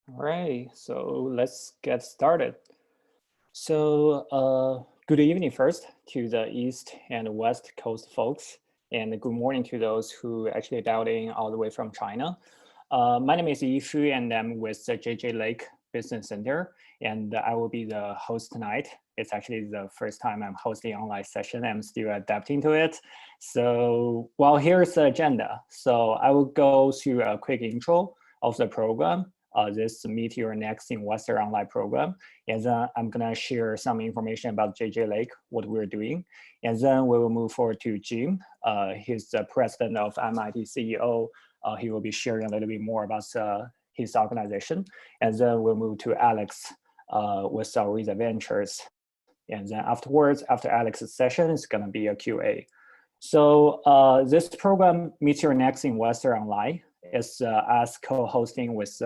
All right, so let's get started. Good evening first to the East and West Coast folks, and good morning to those who actually dialed in all the way from China. My name is Yishu, and I'm with the JJ Lake Business Center, and I will be the host tonight. It's actually the first time I'm hosting an online session. I'm still adapting to it. So, well, here's the agenda. So I will go through a quick intro of the program, this Meet Your Next Investor Online program. And then I'm gonna share some information about JJ Lake, what we're doing. And then we will move forward to Jim. He's the president of MIT CEO. He will be sharing a little bit more about his organization. And then we'll move to Alex with Oriza Ventures. And then afterwards, after Alex's session, it's gonna be a QA. So this program, Meet Your Next Investor Online, is us co-hosting with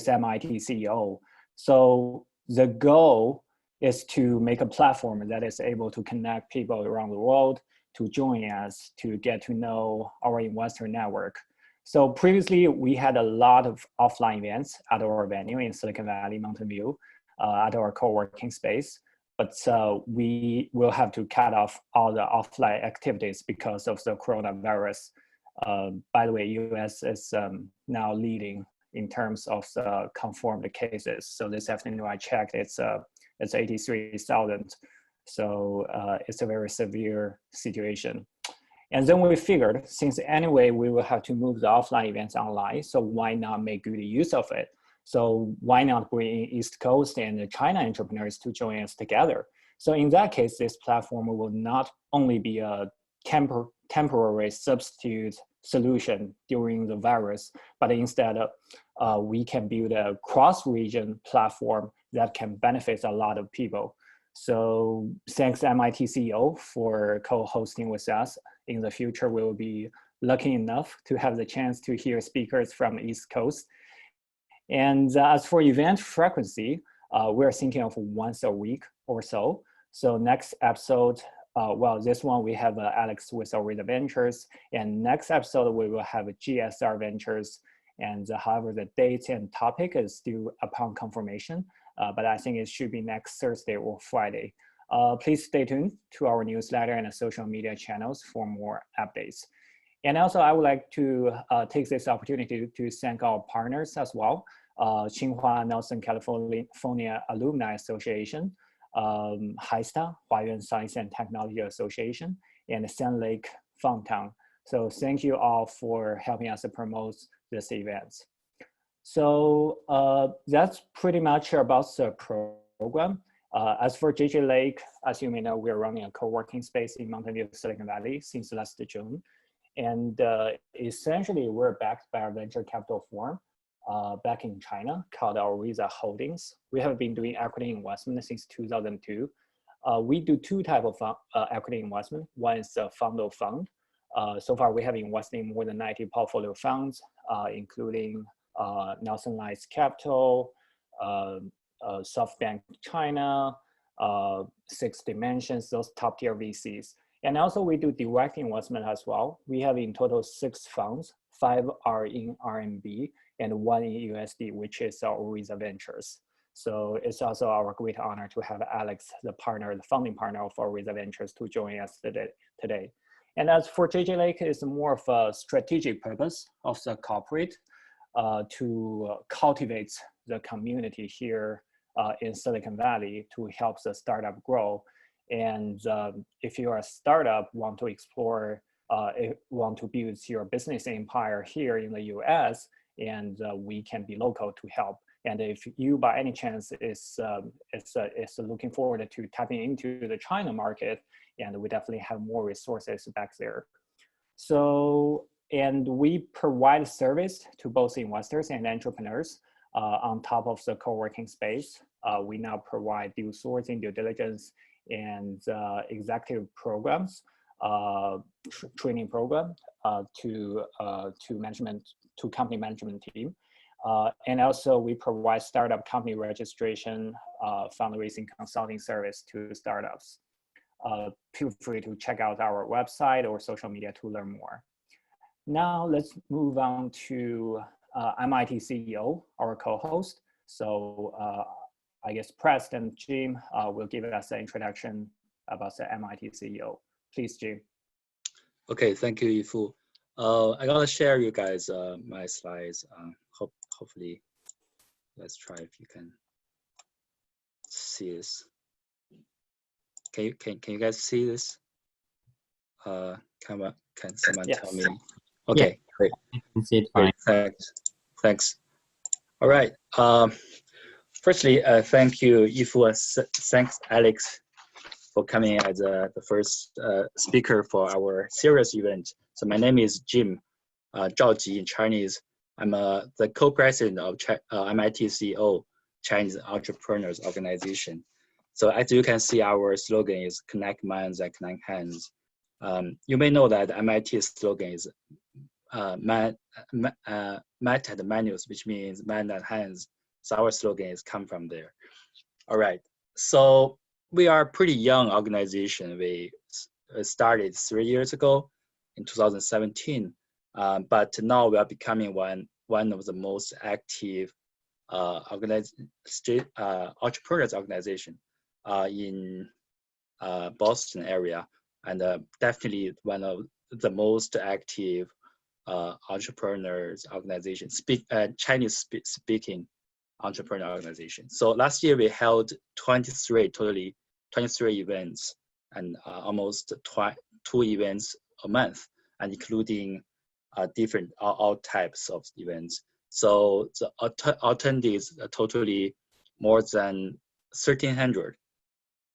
MIT CEO. So the goal is to make a platform that is able to connect people around the world to join us to get to know our investor network. So previously, we had a lot of offline events at our venue in Silicon Valley, Mountain View, at our co-working space. But we will have to cut off all the offline activities because of the coronavirus. By the way, US is now leading in terms of the confirmed cases. So this afternoon I checked, it's 83,000. So it's a very severe situation. And then we figured, since anyway, we will have to move the offline events online, so why not make good use of it? So why not bring East Coast and the China entrepreneurs to join us together? So in that case, this platform will not only be a temporary substitute solution during the virus, but instead we can build a cross-region platform that can benefit a lot of people. So thanks MIT CEO for co-hosting with us. In the future, we will be lucky enough to have the chance to hear speakers from the East Coast. And as for event frequency, we're thinking of once a week or so. So next episode, well, this one we have Alex with Oriza Ventures, and next episode we will have GSR Ventures. And however, the date and topic is still upon confirmation, but I think it should be next Thursday or Friday. Please stay tuned to our newsletter and social media channels for more updates. And also, I would like to take this opportunity to thank our partners as well. Tsinghua Nelson California Alumni Association, HISTA, Huayuan Science and Technology Association, and Sand Lake Funtown. So thank you all for helping us to promote this event. So that's pretty much about the program. As for JJ Lake, as you may know, we're running a co-working space in Mountain View, Silicon Valley since last June. And essentially, we're backed by our venture capital firm back in China called Oriza Holdings. We have been doing equity investment since 2002. We do two types of equity investment. One is a fund of fund. So far, we have invested in more than 90 portfolio funds, including Nelson Lights Capital, SoftBank China, Six Dimensions, those top tier VCs. And also we do direct investment as well. We have in total 6 funds, 5 are in RMB and 1 in USD, which is our Oriza Ventures. So it's also our great honor to have Alex, the founding partner of Oriza Ventures, to join us today. And as for JJ Lake, it's more of a strategic purpose of the corporate to cultivate the community here in Silicon Valley to help the startup grow. And if you're a startup, want to explore, want to build your business empire here in the US, and we can be local to help. And if you, by any chance, is looking forward to tapping into the China market, and we definitely have more resources back there. So, and we provide service to both investors and entrepreneurs on top of the co-working space. We now provide deal sourcing, due diligence, and executive programs, training program to company management team. And also we provide startup company registration, fundraising consulting service to startups. Feel free to check out our website or social media to learn more. Now let's move on to MIT CEO, our co-host. So I guess President Jim will give us an introduction about the MIT CEO. Please, Jim. Okay, thank you, Yifu. I'm gonna share you guys my slides. Hopefully, let's try if you can see this. Can you guys see this? Can someone tell me? Okay, yeah. Great. I can see it fine. Great, thanks. All right. Firstly, thank you, Yifu, and thanks, Alex, for coming as the first speaker for our series event. So my name is Jim, Zhao Ji in Chinese. I'm the co-president of MIT CEO, Chinese Entrepreneurs Organization. So as you can see, our slogan is connect minds and connect hands. You may know that MIT's slogan is Math and Manuals, which means man and hands. So our slogan is come from there. All right. So we are a pretty young organization. We started 3 years ago in 2017, but now we are becoming one of the most active entrepreneurs organization in Boston area, and definitely one of the most active entrepreneurs organization, Chinese speaking entrepreneur organization. So last year we held 23 events, and almost 2 events a month, and including different all types of events. So the attendees are totally more than 1,300,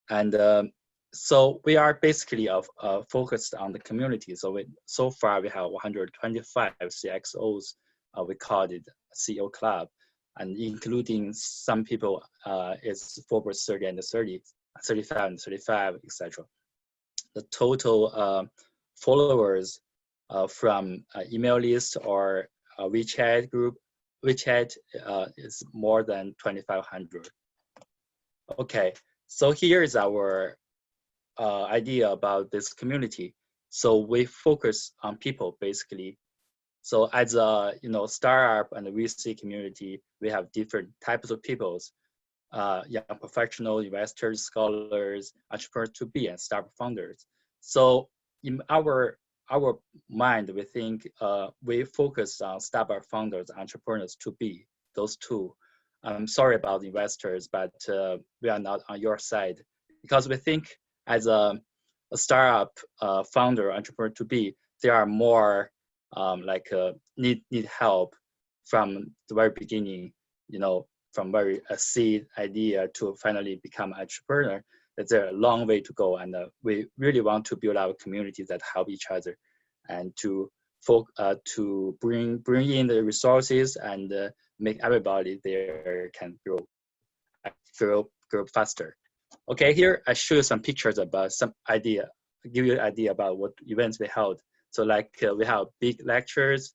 and so we are basically focused on the community. So far we have 125 CXOs. We called it CEO Club, and including some people is Forbes 30 and 30, 35 and 35, etc. The total followers from email list or WeChat group, is more than 2,500. Okay, so here is our idea about this community. So we focus on people basically. So as a startup and the VC community, we have different types of peoples, young professional investors, scholars, entrepreneurs to be, and startup founders. So in our mind, we think we focus on startup founders, entrepreneurs to be, those two. I'm sorry about investors, but we are not on your side, because we think as a startup founder, entrepreneur to be, there are more need help from the very beginning, from very seed idea to finally become an entrepreneur. That there's a long way to go, and we really want to build our community that help each other, and to bring in the resources and make everybody there can grow faster. Okay, here I show you some pictures about some idea, give you an idea about what events we held. So we have big lectures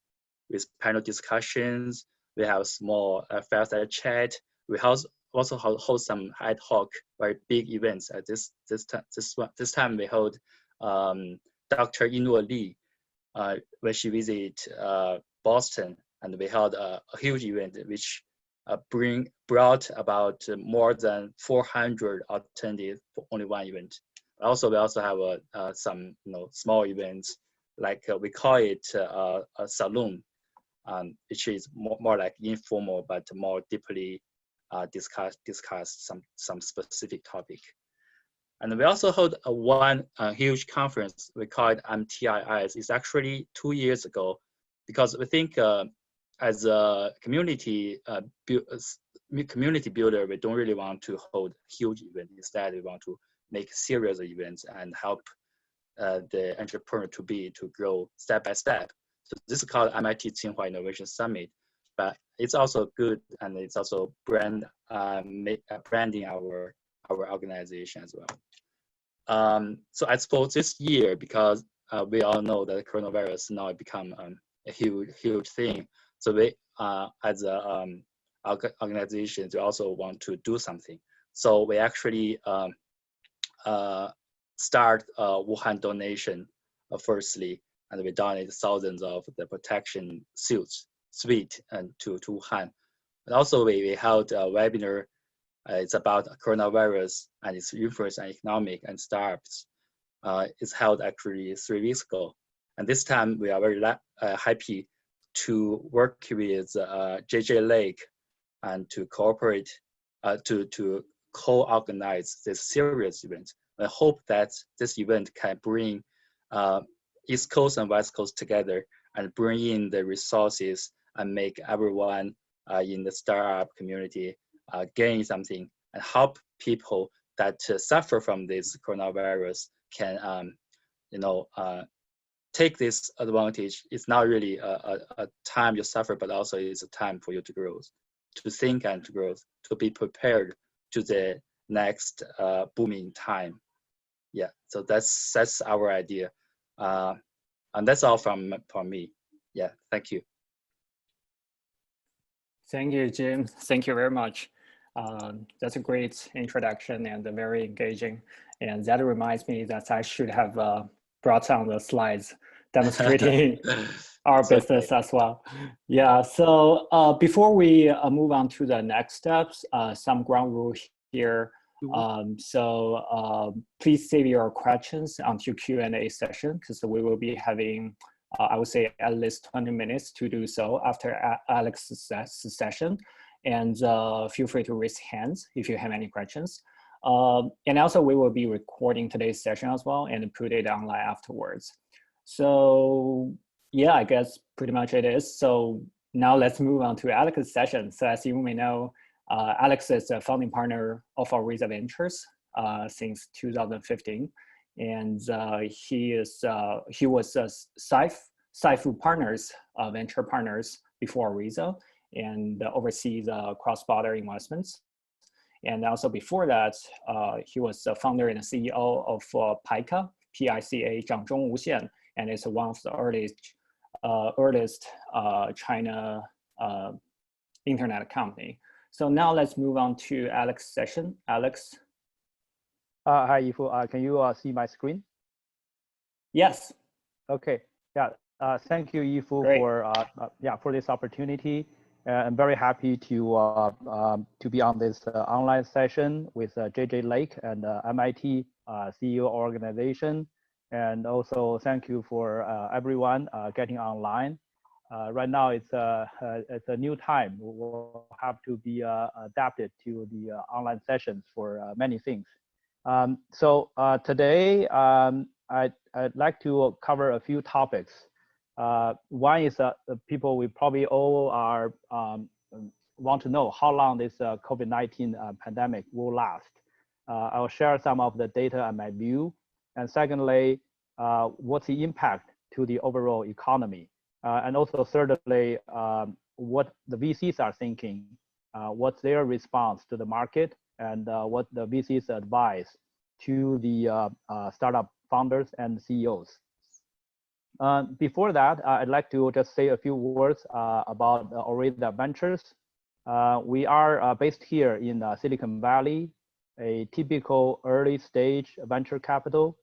with panel discussions. We have small fireside chat. We also hold some ad hoc, very big events. At this time we hold Dr. Inua Lee when she visited Boston, and we held a huge event which brought about more than 400 attendees for only one event. We also have some small events, like we call it a saloon, which is more like informal but more deeply discuss some specific topic. And we also hold one huge conference. We call it MTIIs. It's actually 2 years ago, because we think as a community builder, we don't really want to hold huge events. Instead, we want to make series of events and help the entrepreneur to grow step by step. So this is called MIT Tsinghua Innovation Summit, but it's also good, and it's also branding our organization as well. So I suppose this year, because we all know that coronavirus now become a huge thing. So we, as a organization, we also want to do something. So we actually start Wuhan donation firstly, and we donated thousands of the protection suits suite and to Wuhan. And also we held a webinar. It's about coronavirus and its influence on economic and startups. It's held actually 3 weeks ago. And this time we are very happy to work with JJ Lake and to cooperate, to co-organize this series event. I hope that this event can bring East Coast and West Coast together and bring in the resources and make everyone in the startup community gain something and help people that suffer from this coronavirus can, take this advantage. It's not really a time you suffer, but also it's a time for you to grow, to think and to grow, to be prepared to the next booming time. Yeah, so that's our idea. And that's all from me. Yeah, thank you. Thank you, Jim. Thank you very much. That's a great introduction and very engaging. And that reminds me that I should have brought on the slides demonstrating our business as well. Yeah, so before we move on to the next steps, some ground rule here. Please save your questions until Q&A session, because we will be having, I would say, at least 20 minutes to do so after Alex's session. And feel free to raise hands if you have any questions. And also, we will be recording today's session as well and put it online afterwards. So yeah, I guess pretty much it is. So now let's move on to Alex's session. So as you may know, Alex is a founding partner of Oriza Ventures since 2015. And he was Saifu Partners, venture partners before Oriza, and oversees cross-border investments. And also before that, he was the founder and CEO of PICA, P-I-C-A, 掌中无限, and it's one of the earliest China internet company. So now let's move on to Alex's session. Alex. Hi, Yifu. Can you see my screen? Yes. Okay. Yeah. Thank you, Yifu, for this opportunity. I'm very happy to be on this online session with JJ Lake and MIT CEO organization, and also thank you for everyone getting online. Right now it's a new time. We'll have to be adapted to the online sessions for many things. So today I'd like to cover a few topics. One is people we probably all are want to know how long this COVID-19 pandemic will last. I'll share some of the data and my view. And secondly, what's the impact to the overall economy? And also thirdly, what the VCs are thinking, what's their response to the market, and what the VCs advise to the startup founders and CEOs. Before that, I'd like to just say a few words about Oriza Ventures. We are based here in Silicon Valley, a typical early stage venture capital.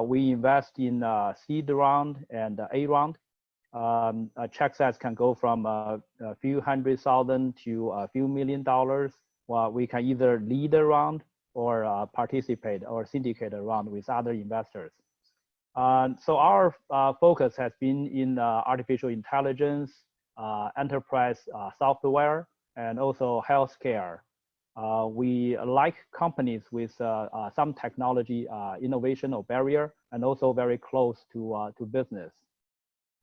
We invest in seed round and A round. Check size can go from a few $100,000 to a few $1 million. Well, we can either lead a round or participate or syndicate a round with other investors. So our focus has been in artificial intelligence, enterprise software, and also healthcare. We like companies with some technology innovation or barrier, and also very close to business.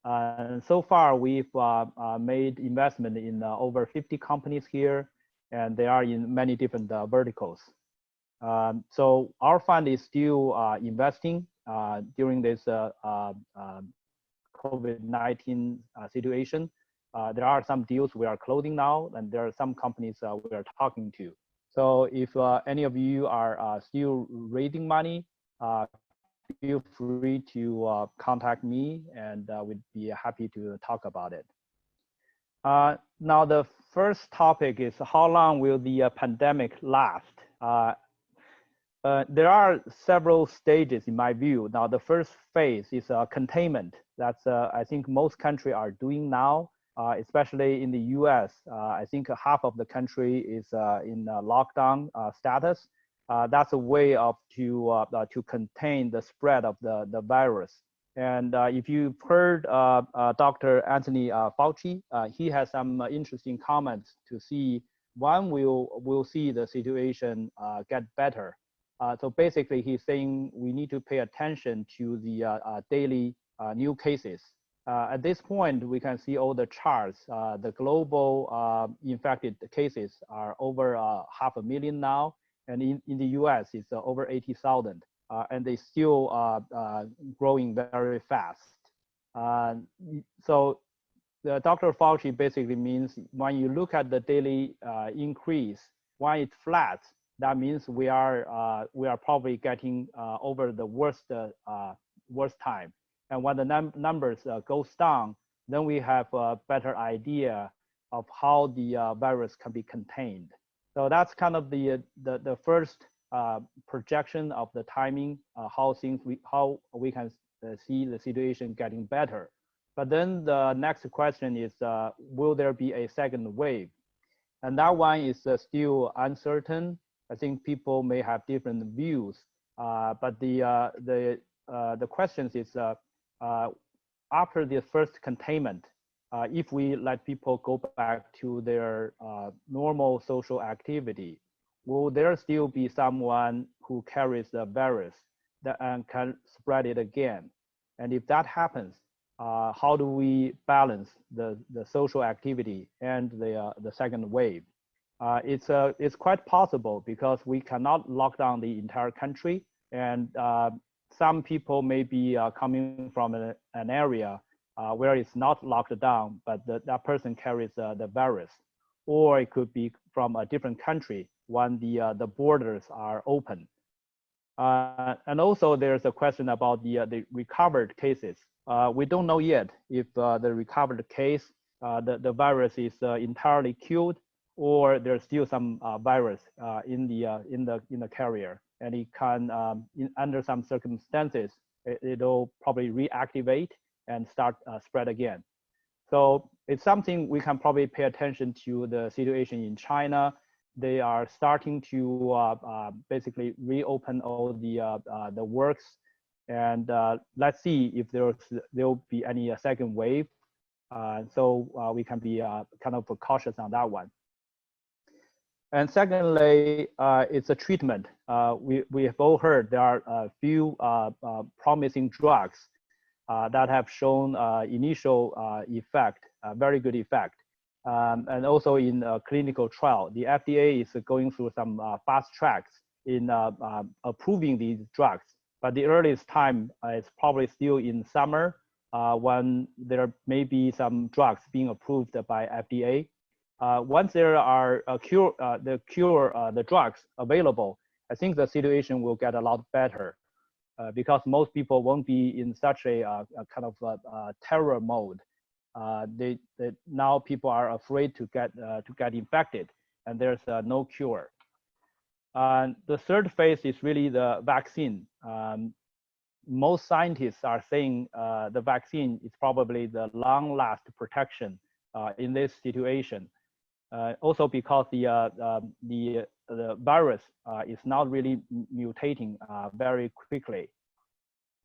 And so far, we've made investment in over 50 companies here, and they are in many different verticals. So our fund is still investing during this COVID-19 situation. There are some deals we are closing now, and there are some companies we are talking to. So if any of you are still raising money, feel free to contact me, and we'd be happy to talk about it. Now, the first topic is how long will the pandemic last? There are several stages in my view. Now, the first phase is containment. That's I think most countries are doing now. especially in the US. I think half of the country is in lockdown status. That's a way of to contain the spread of the virus. And if you've heard Dr. Anthony Fauci, he has some interesting comments to see when we'll see the situation get better. So basically, he's saying we need to pay attention to the daily new cases. At this point, we can see all the charts. The global infected cases are over 500,000 now, and in the US, it's over 80,000, and they still growing very fast. So Dr. Fauci basically means when you look at the daily increase, when it's flat, that means we are probably getting over the worst time. And when the numbers goes down, then we have a better idea of how the virus can be contained. So that's kind of the first projection of the timing, how we can see the situation getting better. But then the next question is, will there be a second wave? And that one is still uncertain. I think people may have different views, but the questions is after the first containment, if we let people go back to their normal social activity, will there still be someone who carries the virus and can spread it again? And if that happens, how do we balance the social activity and the second wave? It's quite possible because we cannot lock down the entire country, and some people may be coming from an area where it's not locked down, but that person carries the virus, or it could be from a different country when the borders are open. And also there's a question about the recovered cases. We don't know yet if the recovered case, the virus is entirely killed, or there's still some virus in the carrier, and it can, under some circumstances, it'll probably reactivate and start spread again. So it's something we can probably pay attention to the situation in China. They are starting to basically reopen all the works, and let's see if there'll be any second wave. So we can be kind of cautious on that one. And secondly, it's a treatment. We have all heard there are a few promising drugs that have shown initial effect, very good effect. And also in a clinical trial, the FDA is going through some fast tracks in approving these drugs. But the earliest time is probably still in summer when there may be some drugs being approved by FDA. Once there are the drugs available, I think the situation will get a lot better because most people won't be in such a kind of terror mode. Now people are afraid to get infected, and there's no cure. The third phase is really the vaccine. Most scientists are saying the vaccine is probably the long-last protection in this situation. Also because the virus is not really mutating very quickly.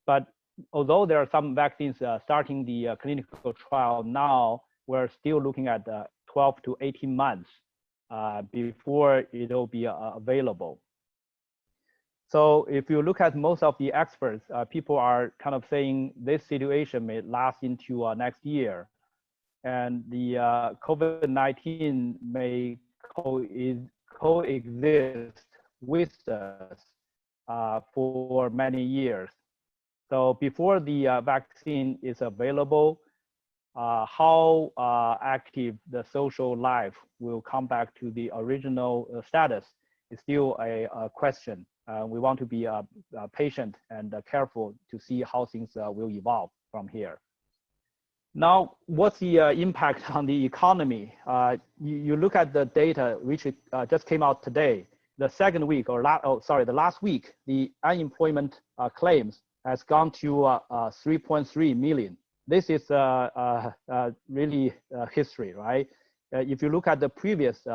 But although there are some vaccines starting the clinical trial now, we're still looking at 12 to 18 months before it'll be available. So if you look at most of the experts, people are kind of saying this situation may last into next year. And the COVID-19 may coexist with us for many years. So before the vaccine is available, how active the social life will come back to the original status is still a question. We want to be patient and careful to see how things will evolve from here. Now, what's the impact on the economy? You look at the data which just came out today. The second week, or the last week, the unemployment claims has gone to 3.3 million. this is really history, right? If you look at the previous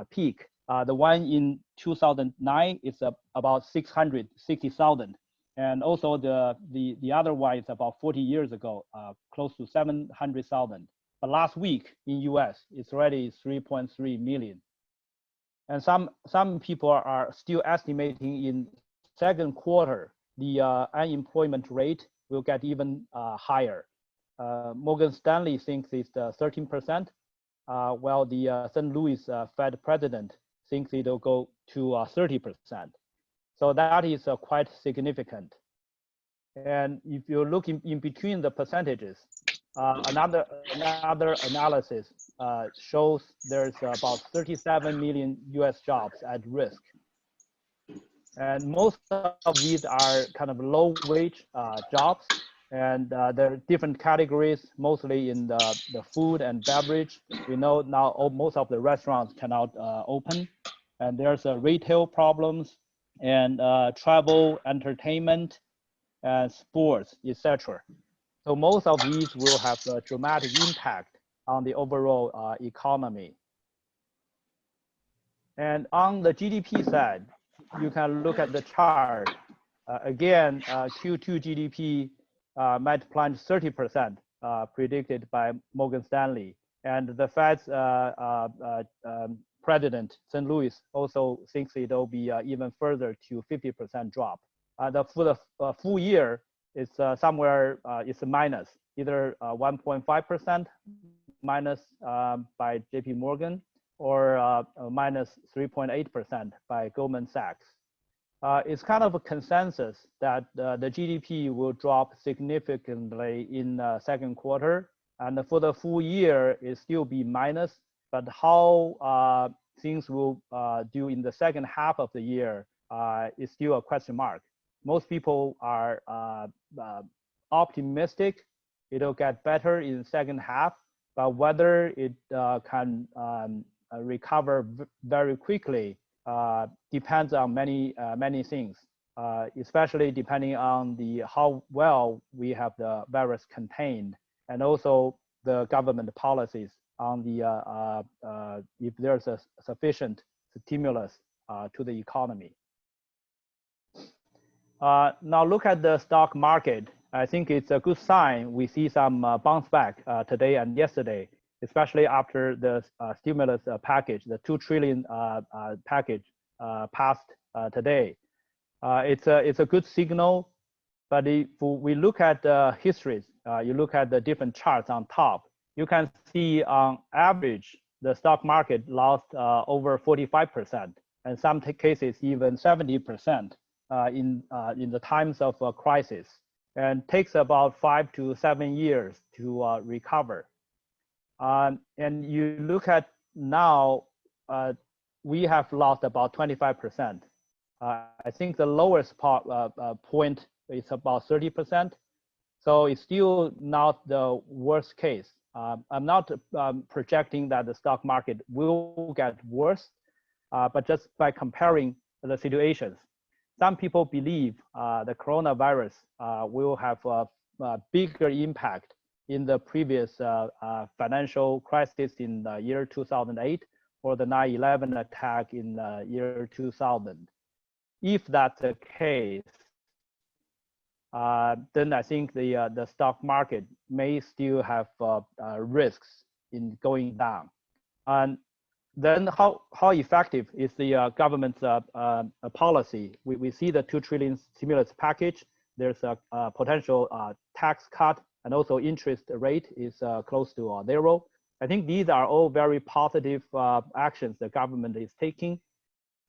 peak, the one in 2009 is about 660,000. And also the other one is about 40 years ago, close to 700,000. But last week in US, it's already 3.3 million. And some people are still estimating in second quarter, the unemployment rate will get even higher. Morgan Stanley thinks it's 13%, while the St. Louis Fed president thinks it'll go to 30%. So that is quite significant. And if you look in between the percentages, another analysis shows there's about 37 million US jobs at risk. And most of these are kind of low wage jobs. And there are different categories, mostly in the food and beverage. We know now most of the restaurants cannot open. And there's retail problems and travel, entertainment, sports, etc. So most of these will have a dramatic impact on the overall economy. And on the GDP side, you can look at the chart. Again, Q2 GDP might plunge 30%, predicted by Morgan Stanley. And the Fed's president, St. Louis, also thinks it'll be even further to 50% drop. For the full year, it's somewhere, it's a minus, either 1.5% minus by JP Morgan, or minus 3.8% by Goldman Sachs. It's kind of a consensus that the GDP will drop significantly in second quarter, and for the full year, it still be minus, but how things will do in the second half of the year is still a question mark. Most people are optimistic it'll get better in the second half, but whether it can recover very quickly depends on many things, especially depending on how well we have the virus contained, and also the government policies on if there's a sufficient stimulus to the economy. Now look at the stock market. I think it's a good sign. We see some bounce back today and yesterday, especially after the stimulus package, the 2 trillion package passed today. It's a good signal, but if we look at histories, you look at the different charts on top, you can see on average, the stock market lost over 45%, and some cases even 70% in the times of a crisis, and takes about 5 to 7 years to recover. And you look at now, we have lost about 25%. I think the lowest point is about 30%. So it's still not the worst case. I'm not projecting that the stock market will get worse, but just by comparing the situations, some people believe the coronavirus will have a bigger impact in the previous financial crisis in the year 2008 or the 9/11 attack in the year 2000. If that's the case, then I think the stock market may still have risks in going down. And then how effective is the government's policy? We see the 2 trillion stimulus package. There's a potential tax cut, and also interest rate is close to 0. I think these are all very positive actions the government is taking.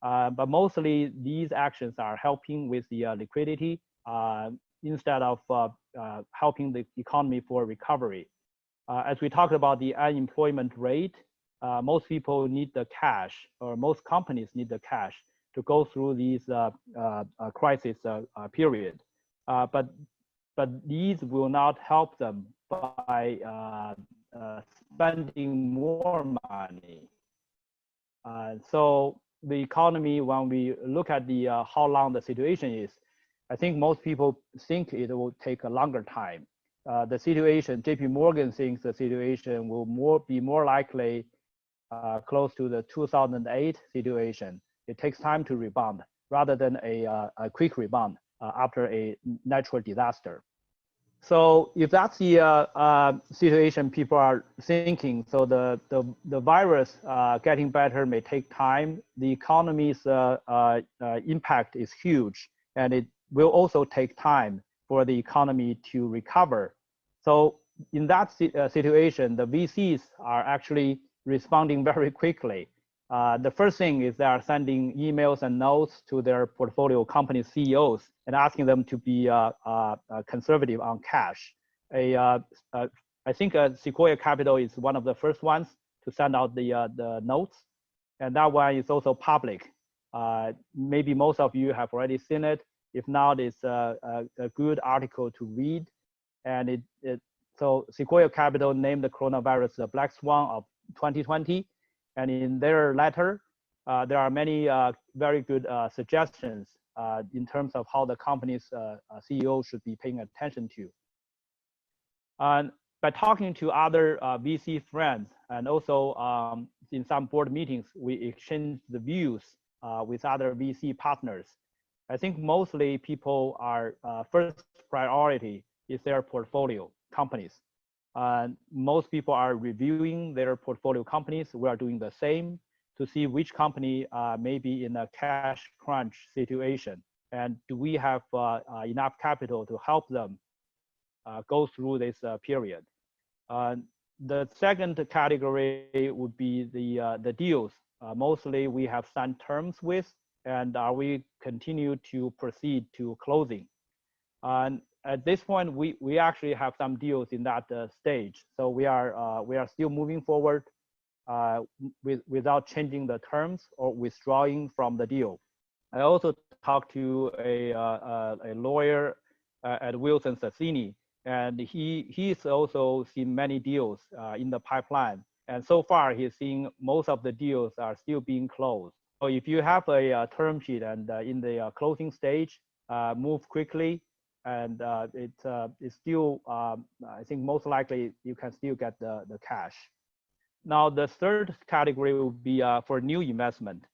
But mostly these actions are helping with the liquidity instead of helping the economy for recovery. As we talked about the unemployment rate, most people need the cash, or most companies need the cash to go through these crisis period. But these will not help them by spending more money. So the economy, when we look at how long the situation is, I think most people think it will take a longer time. the situation, JP Morgan thinks the situation will be more likely close to the 2008 situation. It takes time to rebound rather than a quick rebound after a natural disaster. So if that's the situation people are thinking, so the virus getting better may take time. The economy's impact is huge, and it will also take time for the economy to recover. So in that situation, the VCs are actually responding very quickly. The first thing is they are sending emails and notes to their portfolio company CEOs and asking them to be conservative on cash. I think Sequoia Capital is one of the first ones to send out the notes, and that one is also public. Maybe most of you have already seen it. If not, it's a good article to read. And so Sequoia Capital named the coronavirus the black swan of 2020. And in their letter, there are many very good suggestions in terms of how the company's CEO should be paying attention to. By talking to other VC friends, and also in some board meetings, we exchanged the views with other VC partners. I think mostly people are first priority is their portfolio companies. Most people are reviewing their portfolio companies. We are doing the same to see which company may be in a cash crunch situation, and do we have enough capital to help them go through this period. The second category would be the deals. Mostly we have signed terms with, and we continue to proceed to closing. At this point, we actually have some deals in that stage. So we are still moving forward without changing the terms or withdrawing from the deal. I also talked to a lawyer at Wilson Sonsini, and he's also seen many deals in the pipeline. And so far, he's seen most of the deals are still being closed. So if you have a term sheet and in the closing stage, move quickly. And it's still, I think most likely you can still get the cash. Now, the third category will be for new investment.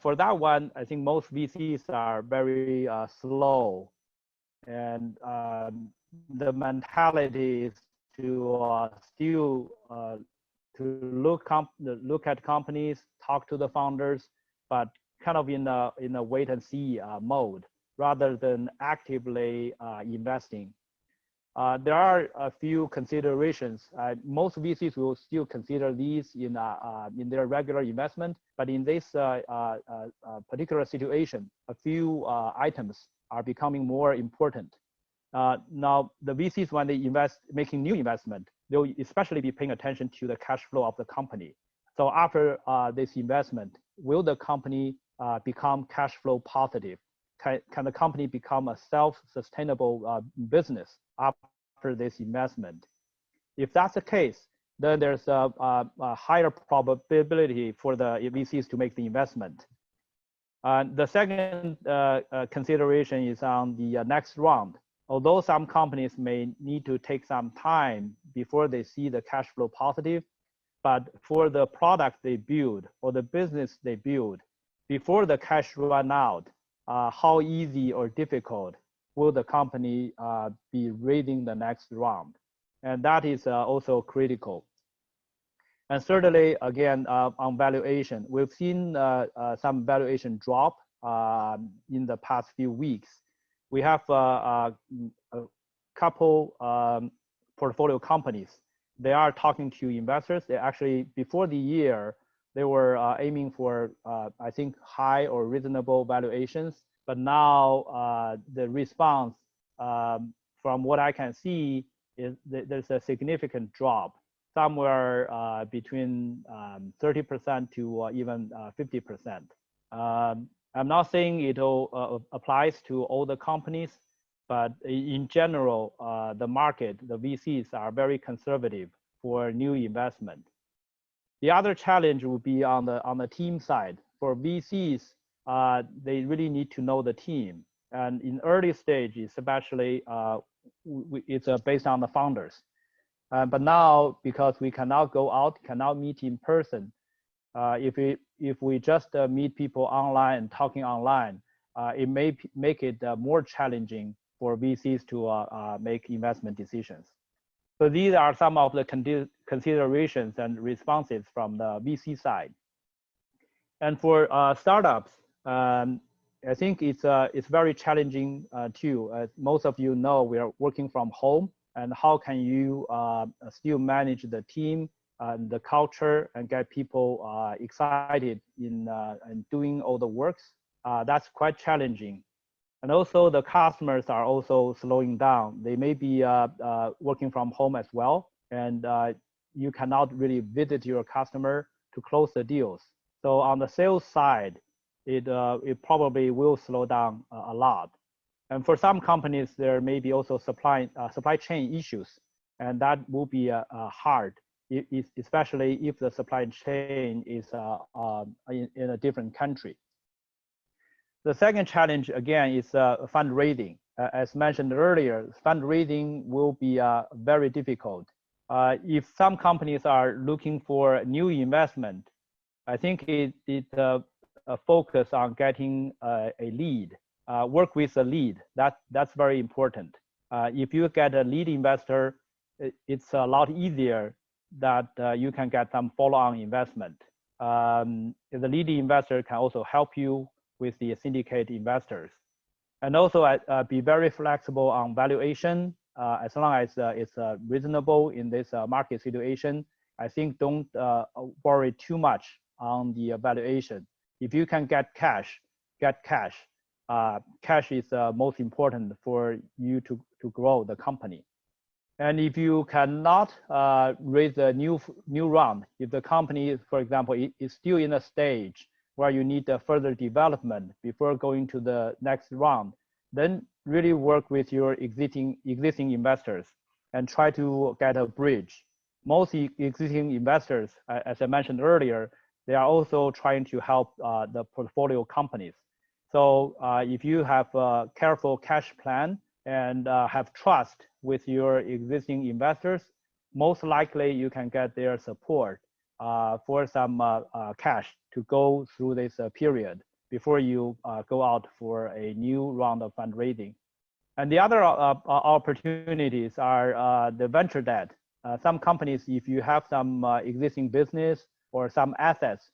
For that one, I think most VCs are very slow. And the mentality is to still to look at companies, talk to the founders, but kind of in a wait and see mode, rather than actively investing. There are a few considerations. Most VCs will still consider these in their regular investment, but in this particular situation, a few items are becoming more important. Now, the VCs, when they making new investment, they'll especially be paying attention to the cash flow of the company. So after this investment, will the company become cash flow positive? Can the company become a self-sustainable business after this investment? If that's the case, then there's a higher probability for the VCs to make the investment. The second consideration is on the next round. Although some companies may need to take some time before they see the cash flow positive, but for the product they build or the business they build, before the cash run out, how easy or difficult will the company be raising the next round? And that is also critical. And thirdly, again, on valuation, we've seen some valuation drop in the past few weeks. We have a couple portfolio companies. They are talking to investors. They actually, before the year, they were aiming for, I think, high or reasonable valuations. But now the response from what I can see is there's a significant drop, somewhere between 30% to even 50%. I'm not saying it all applies to all the companies, but in general, the market, the VCs are very conservative for new investment. The other challenge would be on the team side. For VCs, they really need to know the team. And in early stage, especially it's based on the founders. But now, because we cannot go out, cannot meet in person, if we just meet people online and talking online, it may make it more challenging for VCs to make investment decisions. So these are some of the considerations and responses from the VC side. And for startups, I think it's very challenging too. As most of you know, we are working from home, and how can you still manage the team and the culture and get people excited in doing all the works? That's quite challenging. And also the customers are also slowing down. They may be working from home as well, and you cannot really visit your customer to close the deals. So on the sales side, it probably will slow down a lot. And for some companies, there may be also supply chain issues, and that will be hard, especially if the supply chain is in a different country. The second challenge, again, is fundraising. As mentioned earlier, fundraising will be very difficult. If some companies are looking for new investment, I think it focus on getting a lead, work with a lead. That's very important. If you get a lead investor, it's a lot easier that you can get some follow-on investment. The lead investor can also help you with the syndicate investors. And also be very flexible on valuation, as long as it's reasonable in this market situation. I think don't worry too much on the valuation. If you can get cash, get cash. Cash is most important for you to grow the company. And if you cannot raise a new round, if the company, for example, is still in a stage where you need further development before going to the next round, then really work with your existing investors and try to get a bridge. Most existing investors, as I mentioned earlier, they are also trying to help the portfolio companies. So if you have a careful cash plan and have trust with your existing investors, most likely you can get their support for some cash to go through this period before you go out for a new round of fundraising. And the other opportunities are the venture debt. Some companies, if you have some existing business or some assets,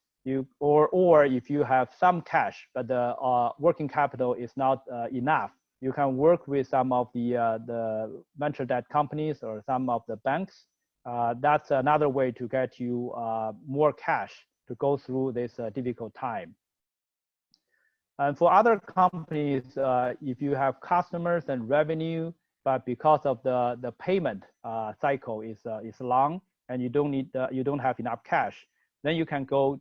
or if you have some cash, but the working capital is not enough, you can work with some of the venture debt companies or some of the banks. That's another way to get you more cash to go through this difficult time. And for other companies, if you have customers and revenue, but because of the payment cycle is long and you don't have enough cash, then you can go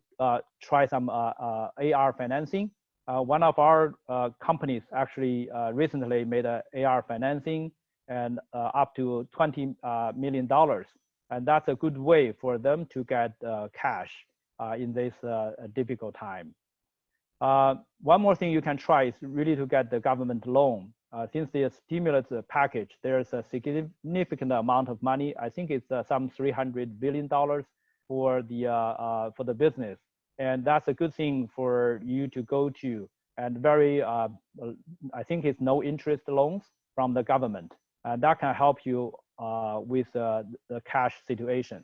try some AR financing. One of our companies actually recently made an AR financing and up to $20 million. And that's a good way for them to get cash in this difficult time. One more thing you can try is really to get the government loan. Since the stimulus package, there's a significant amount of money. I think it's some $300 billion for the business. And that's a good thing for you to go to. And very, I think it's no interest loans from the government. And that can help you with the cash situation.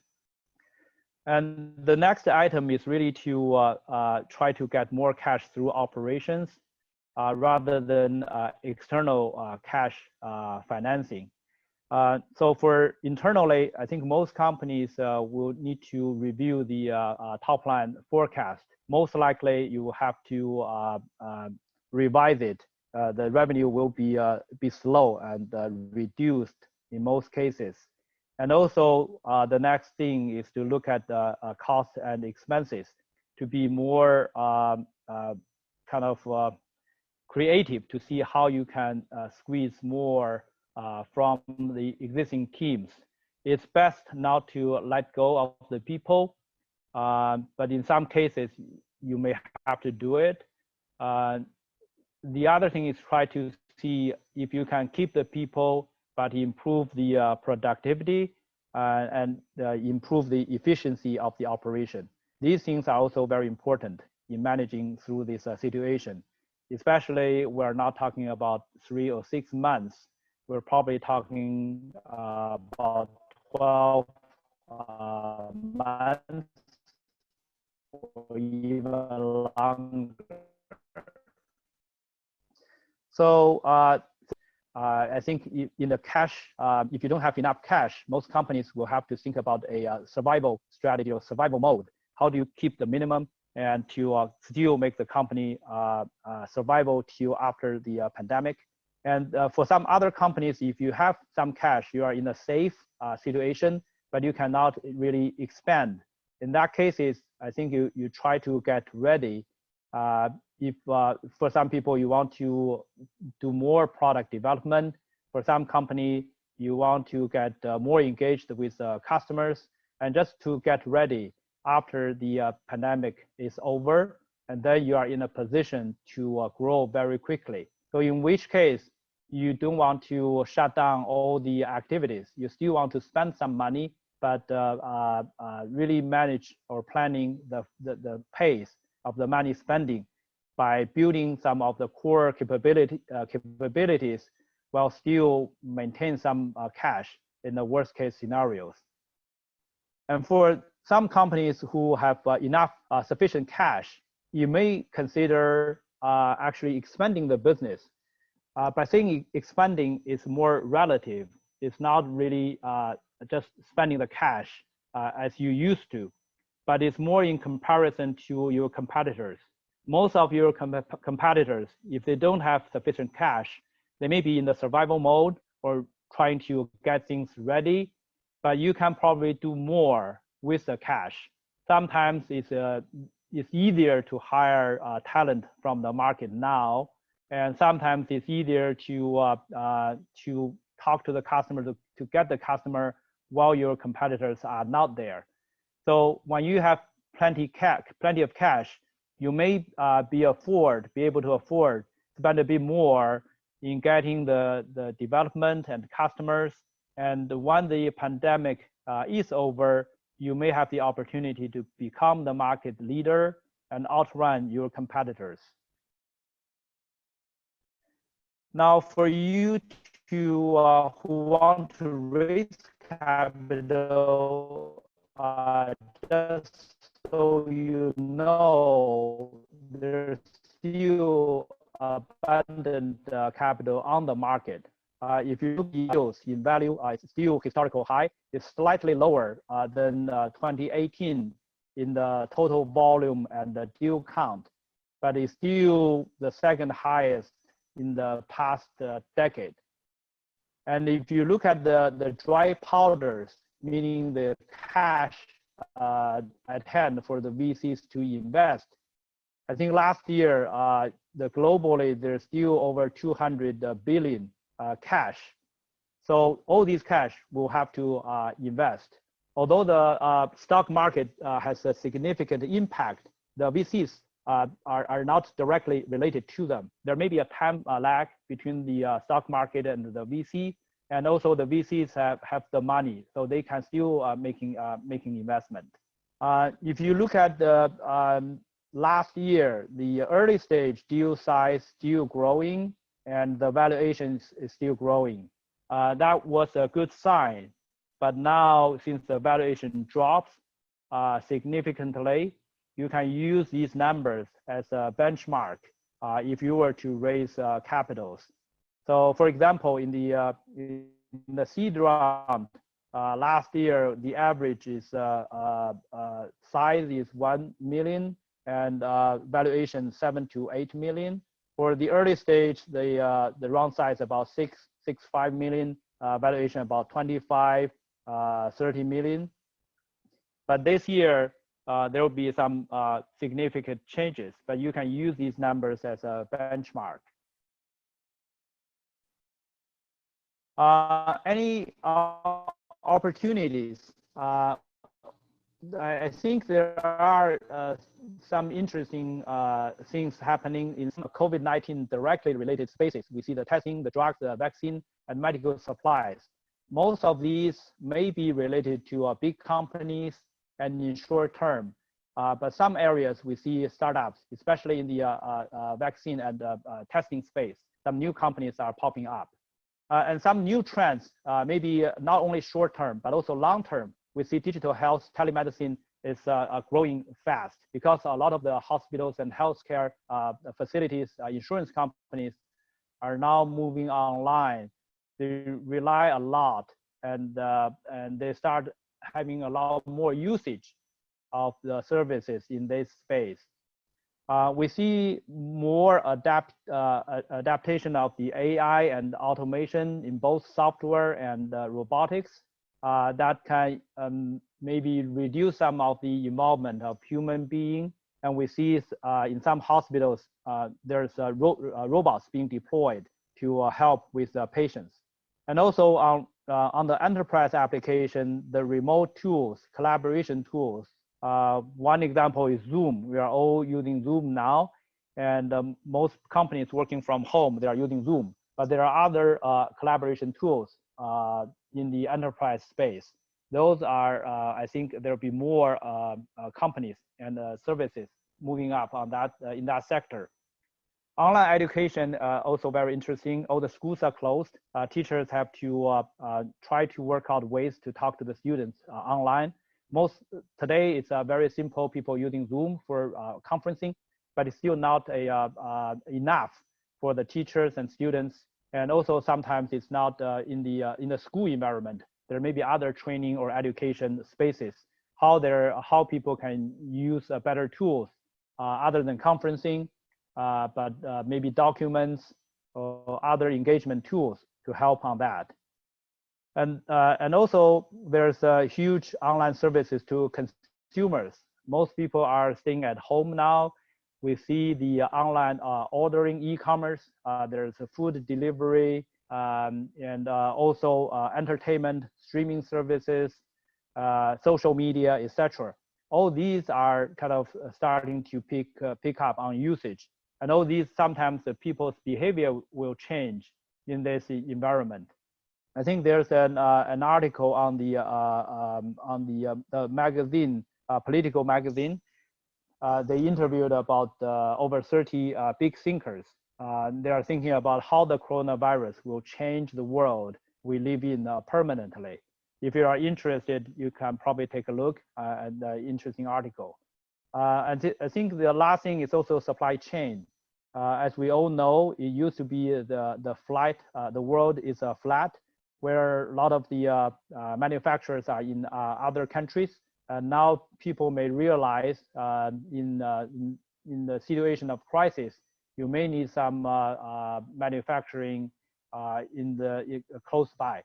And the next item is really to try to get more cash through operations rather than external cash financing. So for internally, I think most companies will need to review the top line forecast. Most likely you will have to revise it. The revenue will be slow and reduced in most cases. And also the next thing is to look at the costs and expenses to be more kind of creative to see how you can squeeze more from the existing teams. It's best not to let go of the people, but in some cases you may have to do it. The other thing is try to see if you can keep the people but improve the productivity and improve the efficiency of the operation. These things are also very important in managing through this situation. Especially, we're not talking about 3 or 6 months. We're probably talking about 12 months or even longer. So I think in the cash, if you don't have enough cash, most companies will have to think about a survival strategy or survival mode. How do you keep the minimum and to still make the company survival till after the pandemic? And for some other companies, if you have some cash, you are in a safe situation, but you cannot really expand. In that cases, I think you try to get ready. If for some people you want to do more product development, for some company you want to get more engaged with customers, and just to get ready after the pandemic is over, and then you are in a position to grow very quickly. So in which case you don't want to shut down all the activities. You still want to spend some money, but really manage or planning the pace of the money spending by building some of the core capabilities while still maintain some cash in the worst case scenarios. And for some companies who have enough sufficient cash, you may consider actually expanding the business. But I think expanding is more relative. It's not really just spending the cash as you used to, but it's more in comparison to your competitors. Most of your competitors, if they don't have sufficient cash, they may be in the survival mode or trying to get things ready, but you can probably do more with the cash. Sometimes it's easier to hire talent from the market now, and sometimes it's easier to talk to the customer to get the customer while your competitors are not there. So when you have plenty of cash, you may be able to afford to spend a bit more in getting the development and customers. And when the pandemic is over, you may have the opportunity to become the market leader and outrun your competitors. Now, for you to who want to raise capital, just so you know, there's still abundant capital on the market. If you look at yields in value, it's still historical high. It's slightly lower than 2018 in the total volume and the deal count, but it's still the second highest in the past decade. And if you look at the dry powders, meaning the cash at hand for the VCs to invest, I think last year, globally, there's still over 200 billion cash. So all these cash will have to invest. Although the stock market has a significant impact, the VCs are not directly related to them. There may be a time lag between the stock market and the VC, and also the VCs have the money, so they can still making investment. If you look at the last year, the early stage deal size still growing, and the valuations is still growing. That was a good sign. But now, since the valuation drops significantly, you can use these numbers as a benchmark if you were to raise capitals. So, for example, in the seed round last year, the average is size is 1 million and valuation 7 to 8 million. For the early stage, the round size about 6.5 million, valuation about 25, 30 million. But this year, there will be some significant changes, but you can use these numbers as a benchmark. Any opportunities? I think there are some interesting things happening in COVID-19 directly related spaces. We see the testing, the drugs, the vaccine, and medical supplies. Most of these may be related to big companies and in short term. But some areas we see startups, especially in the vaccine and testing space. Some new companies are popping up. And some new trends, maybe not only short term, but also long term. We see digital health, telemedicine is growing fast because a lot of the hospitals and healthcare facilities, insurance companies are now moving online. They rely a lot and they start having a lot more usage of the services in this space. We see more adaptation of the AI and automation in both software and robotics that can maybe reduce some of the involvement of human being. And we see in some hospitals, there's robots being deployed to help with patients. And also on the enterprise application, the remote tools, collaboration tools. One example is Zoom. We are all using Zoom now, and most companies working from home, they are using Zoom. But there are other collaboration tools in the enterprise space. Those are, I think there'll be more companies and services moving up on that in that sector. Online education also very interesting. All the schools are closed. Teachers have to try to work out ways to talk to the students online. Today it's very simple, people using Zoom for conferencing, but it's still not enough for the teachers and students. And also sometimes it's not in the school environment. There may be other training or education spaces, how people can use better tools other than conferencing, but maybe documents or other engagement tools to help on that. And also there's huge online services to consumers. Most people are staying at home now. We see the online ordering, e-commerce. There's a food delivery and also entertainment, streaming services, social media, etc. All these are kind of starting to pick up on usage. And all these, sometimes the people's behavior will change in this environment. I think there's an article on the magazine, political magazine. They interviewed about over 30 big thinkers. They are thinking about how the coronavirus will change the world we live in permanently. If you are interested, you can probably take a look at the interesting article. And I think the last thing is also supply chain. As we all know, it used to be the world is flat, where a lot of the manufacturers are in other countries. And now people may realize in the situation of crisis, you may need some manufacturing close by.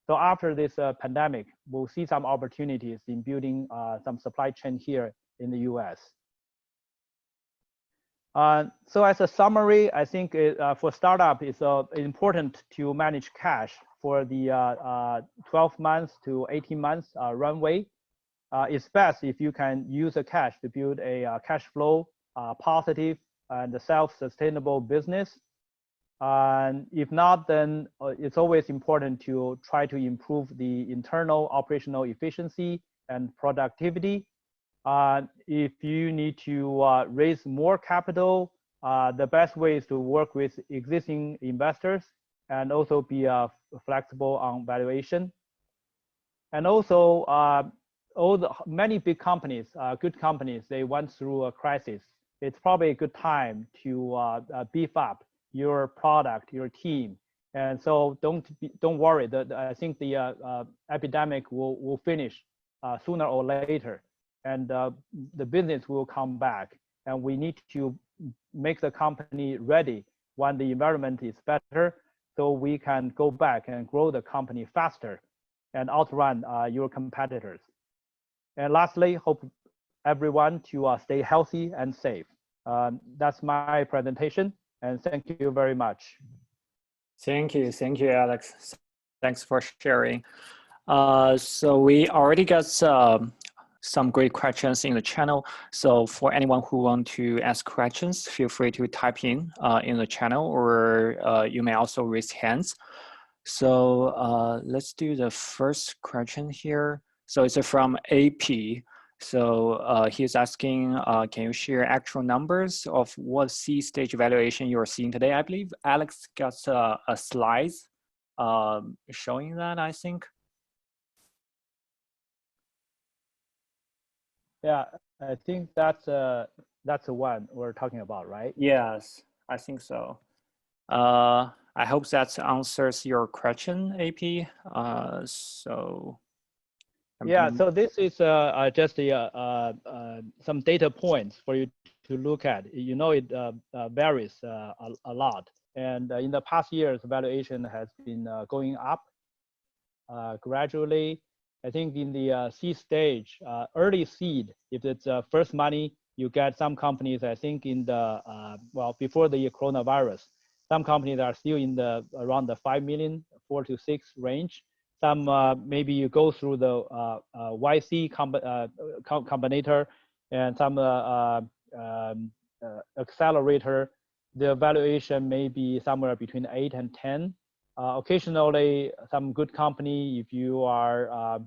So after this pandemic, we'll see some opportunities in building some supply chain here in the US. So as a summary, I think for startup, it's important to manage cash for the 12 months to 18 months runway. It's best if you can use the cash to build a cash flow positive and self-sustainable business. And if not, then it's always important to try to improve the internal operational efficiency and productivity. If you need to raise more capital, the best way is to work with existing investors and also be flexible on valuation. And also, many big companies, good companies, they went through a crisis. It's probably a good time to beef up your product, your team. And so don't worry. I think the epidemic will finish sooner or later, and the business will come back. And we need to make the company ready when the environment is better, so we can go back and grow the company faster and outrun your competitors. And lastly, hope everyone to stay healthy and safe. That's my presentation, and thank you very much. Thank you, Alex. Thanks for sharing. So we already got some great questions in the channel. So for anyone who want to ask questions, feel free to type in the channel, or you may also raise hands. So let's do the first question here. So it's from AP. So he's asking, can you share actual numbers of what seed stage valuation you're seeing today? I believe Alex got a slide showing that, I think. Yeah, I think that's the one we're talking about, right? Yes, I think so. I hope that answers your question, AP. So this is just some data points for you to look at. You know, it varies a lot, and in the past years, valuation has been going up gradually. I think in the seed stage, early seed, if it's first money, you get some companies. I think in the before the coronavirus, some companies are still in the around the 5 million, 4 to 6 range. Some maybe you go through the YC combinator, and some accelerator. The valuation may be somewhere between 8 and 10. Occasionally, some good company, if you are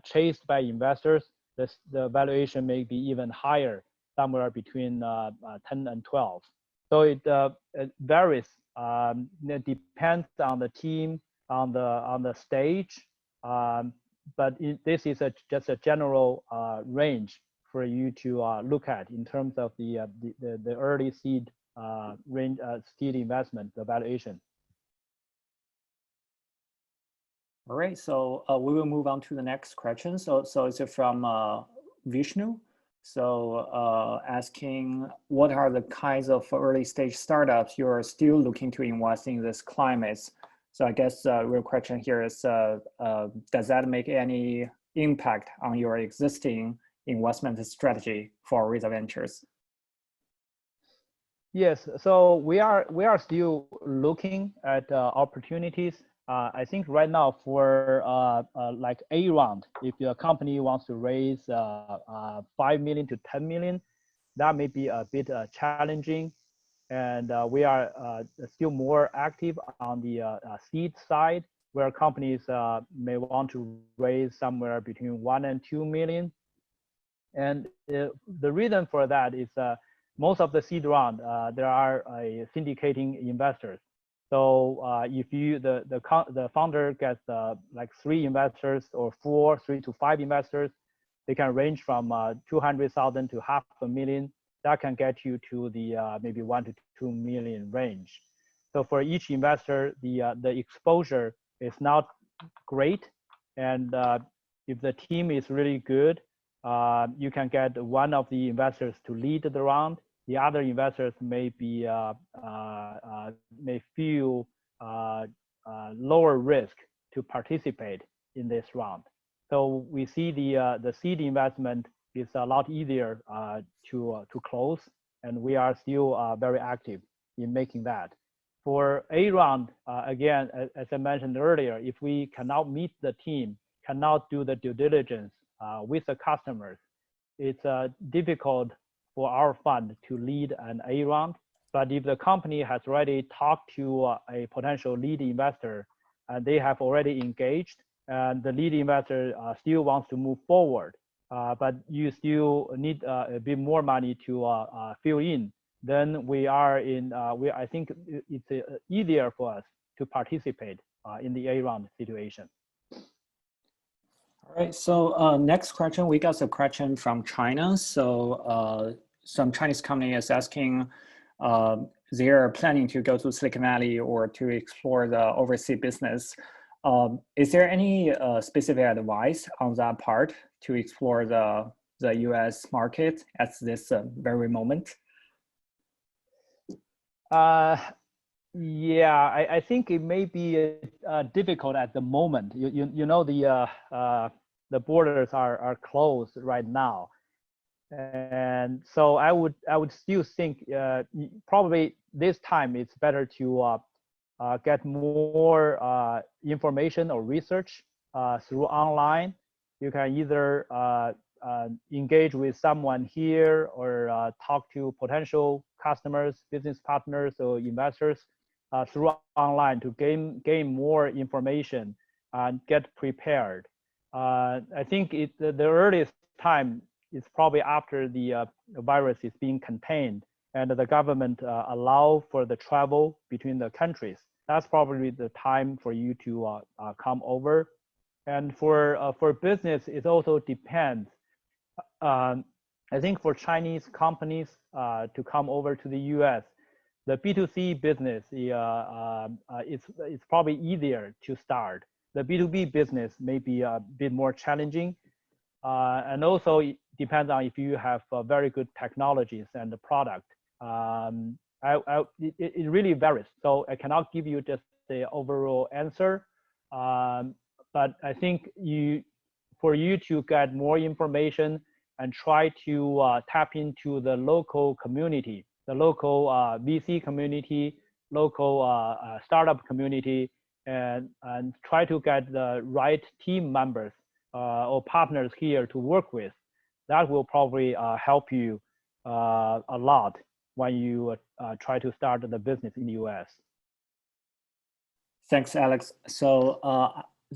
chased by investors, the valuation may be even higher, somewhere between 10 and 12. So it varies. It depends on the team, on the stage, but this is just a general range for you to look at in terms of the early seed range, seed investment, the valuation. All right, so we will move on to the next question. So it's from Vishnu. So asking, what are the kinds of early stage startups you're still looking to invest in this climate? So I guess the real question here is, does that make any impact on your existing investment strategy for Oriza Ventures? Yes, so we are still looking at opportunities. I think right now for like A round, if your company wants to raise 5 million to 10 million, that may be a bit challenging. And we are still more active on the seed side, where companies may want to raise somewhere between 1 and 2 million. And the reason for that is most of the seed round, there are syndicating investors. So if you the founder gets like 3 investors or 3 to 5 investors, they can range from 200,000 to 500,000. That can get you to the maybe 1 to 2 million range. So for each investor, the exposure is not great, and if the team is really good, you can get one of the investors to lead the round. The other investors may be may feel lower risk to participate in this round. So we see the seed investment is a lot easier to close, and we are still very active in making that. For A round, again, as I mentioned earlier, if we cannot meet the team, cannot do the due diligence with the customers, it's difficult for our fund to lead an A round. But if the company has already talked to a potential lead investor and they have already engaged, and the lead investor still wants to move forward, but you still need a bit more money to fill in, then we are in, I think it's easier for us to participate in the A round situation. All right, so next question, we got a question from China. So some Chinese company is asking, they're planning to go to Silicon Valley or to explore the overseas business. Is there any specific advice on that part to explore the US market at this very moment? Yeah, I think it may be difficult at the moment. You know, the borders are closed right now, and so I would still think probably this time it's better to get more information or research through online. You can either engage with someone here or talk to potential customers, business partners, or investors through online to gain more information and get prepared. I think the earliest time is probably after the virus is being contained and the government allow for the travel between the countries. That's probably the time for you to come over. And for business, it also depends. I think for Chinese companies to come over to the US, the B2C business it's probably easier to start. The B2B business may be a bit more challenging. And also it depends on if you have very good technologies and the product. It really varies. So I cannot give you just the overall answer. But I think for you to get more information and try to tap into the local community, the local VC community, local startup community, and try to get the right team members or partners here to work with. That will probably help you a lot when you try to start the business in the US. Thanks, Alex. So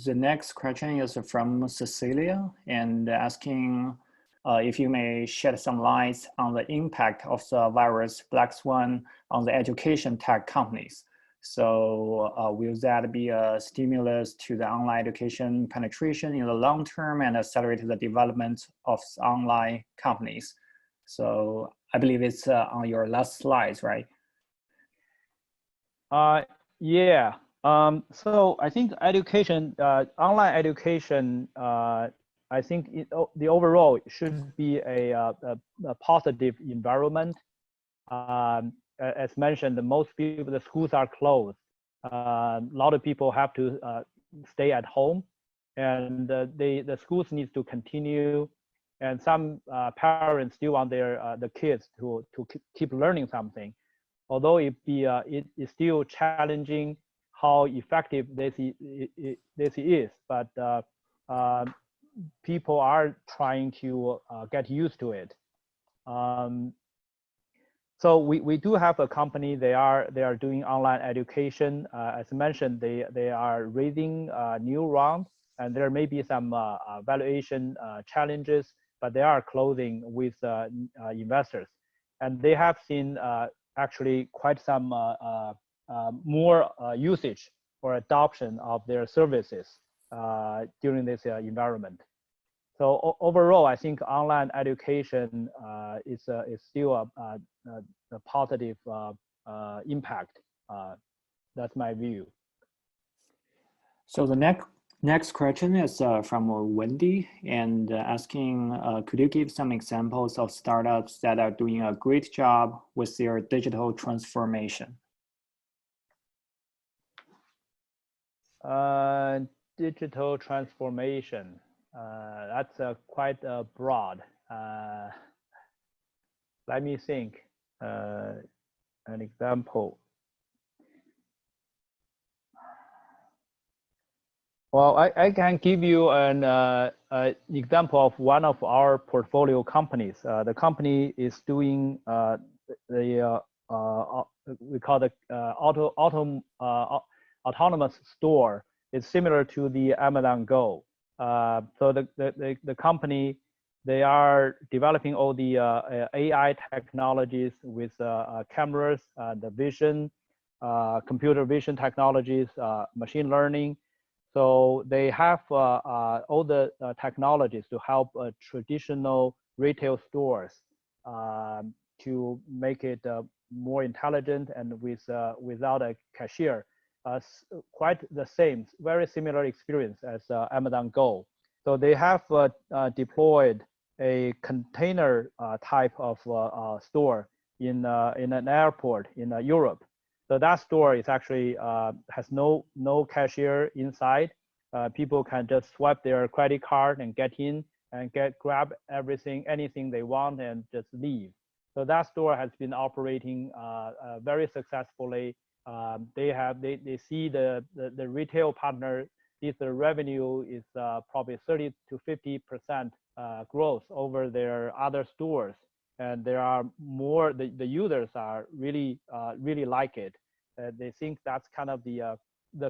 the next question is from Cecilia and asking if you may shed some light on the impact of the virus Black Swan on the education tech companies. So will that be a stimulus to the online education penetration in the long term and accelerate the development of online companies? So I believe it's on your last slides, right? Yeah. So I think education, online education, I think the overall should be a positive environment. As mentioned, most people, the schools are closed. A lot of people have to stay at home, and the schools need to continue. And some parents still want the kids to keep learning something, although it is still challenging how effective this is. But people are trying to get used to it. So we do have a company. They are doing online education. As mentioned, they are raising a new round, and there may be some valuation challenges, but they are closing with investors, and they have seen actually quite some more usage or adoption of their services during this environment. So overall, I think online education is still a positive impact. That's my view. So the next question is from Wendy and asking, could you give some examples of startups that are doing a great job with their digital transformation? Digital transformation. That's quite broad. Let me think. An example. Well, I can give you an example of one of our portfolio companies. The company is doing we call it autonomous store. It's similar to the Amazon Go. So the company, they are developing all the AI technologies with cameras, the vision, computer vision technologies, machine learning. So they have all the technologies to help traditional retail stores to make it more intelligent and without a cashier. Quite the same, very similar experience as Amazon Go. So they have deployed a container type of store in an airport in Europe. So that store is actually has no cashier inside. People can just swipe their credit card and get in and grab anything they want and just leave. So that store has been operating very successfully. They see the retail partner, if the revenue is probably 30 to 50% growth over their other stores, and there are more. The users are really really like it. They think that's kind of the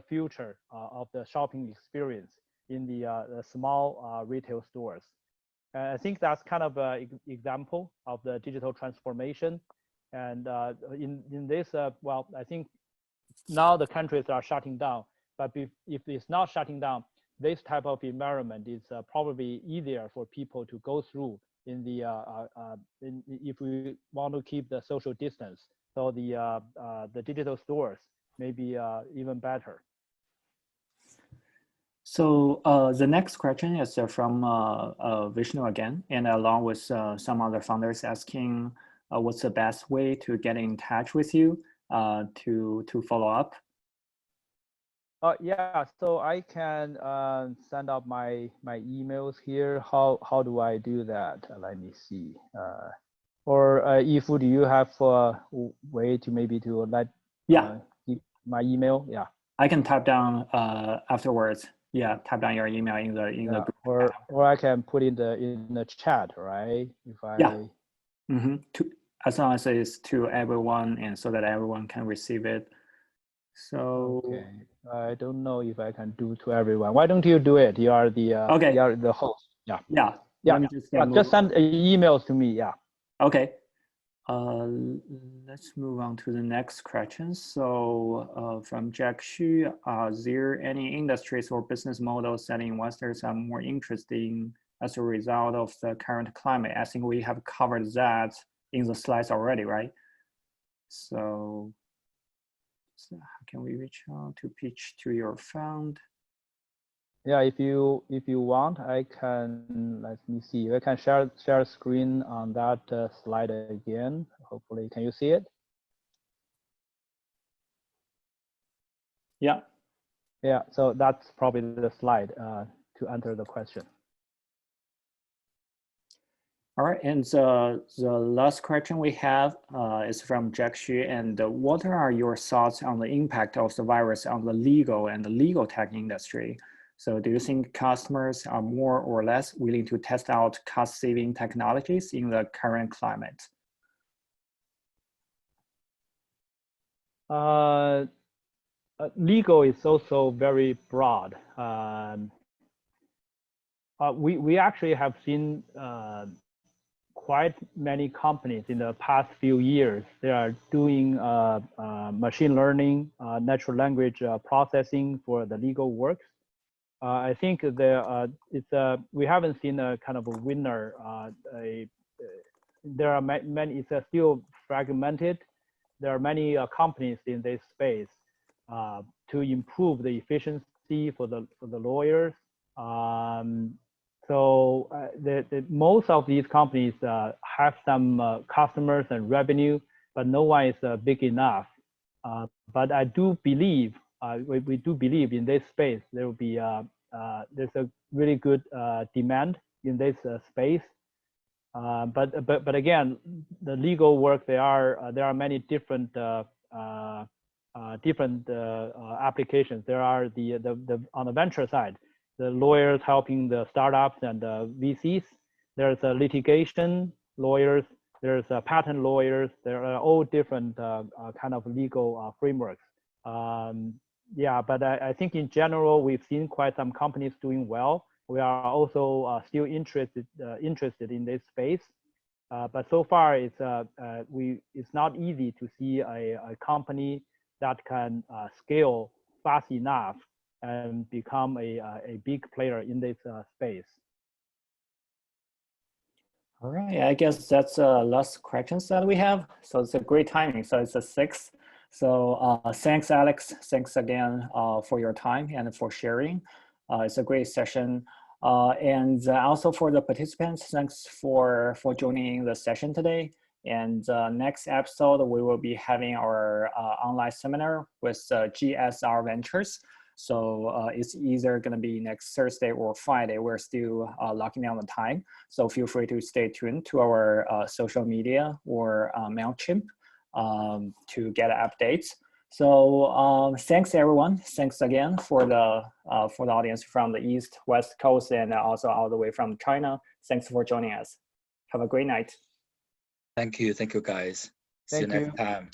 future of the shopping experience in the small retail stores. I think that's kind of an example of the digital transformation. And in this, well, I think now the countries are shutting down, but if it's not shutting down, this type of environment is probably easier for people to go through in if we want to keep the social distance. So the digital stores may be even better. So the next question is from Vishnu again, and along with some other founders asking what's the best way to get in touch with you to follow up? Yeah, so I can send out my emails here. How do I do that? Let me see. Or Yifu, do you have a way to maybe to let my email? Yeah, I can type down afterwards. Yeah, type down your email in the group. Or I can put in the chat, right? If I as long as it's to everyone and so that everyone can receive it. So okay, I don't know if I can do to everyone. Why don't you do it? You are the you are the host. Yeah. Let me just send emails to me. Yeah. Okay. Let's move on to the next question. So from Jack Xu, are there any industries or business models that investors are more interested in as a result of the current climate? I think we have covered that in the slides already, right? So how can we reach out to pitch to your fund? Yeah, if you want, I can, let me see. I can share screen on that slide again. Hopefully, can you see it? Yeah. Yeah, so that's probably the slide to answer the question. All right, and the last question we have is from Jack Xu. And what are your thoughts on the impact of the virus on the legal and the legal tech industry? So do you think customers are more or less willing to test out cost-saving technologies in the current climate? Legal is also very broad. We actually have seen quite many companies in the past few years. They are doing machine learning, natural language processing for the legal works. I think we haven't seen a kind of a winner. There are many. It's still fragmented. There are many companies in this space to improve the efficiency for the lawyers. So most of these companies have some customers and revenue, but no one is big enough. But I do believe, we do believe in this space, there will be, there's a really good demand in this space. But again, the legal work, there are many different applications. There are on the venture side, the lawyers helping the startups and the VCs. There's a litigation lawyers. There's patent lawyers. There are all different kind of legal frameworks. Yeah, but I think in general, we've seen quite some companies doing well. We are also still interested in this space. But so far, it's not easy to see a company that can scale fast enough and become a big player in this space. All right, I guess that's the last questions that we have. So it's a great timing. So it's a 6. So thanks, Alex. Thanks again for your time and for sharing. It's a great session. And also for the participants, thanks for joining the session today. And next episode, we will be having our online seminar with GSR Ventures. So it's either going to be next Thursday or Friday. We're still locking down the time. So feel free to stay tuned to our social media or MailChimp to get updates. So thanks everyone. Thanks again for the audience from the East, West Coast, and also all the way from China. Thanks for joining us. Have a great night. Thank you guys. See you next time.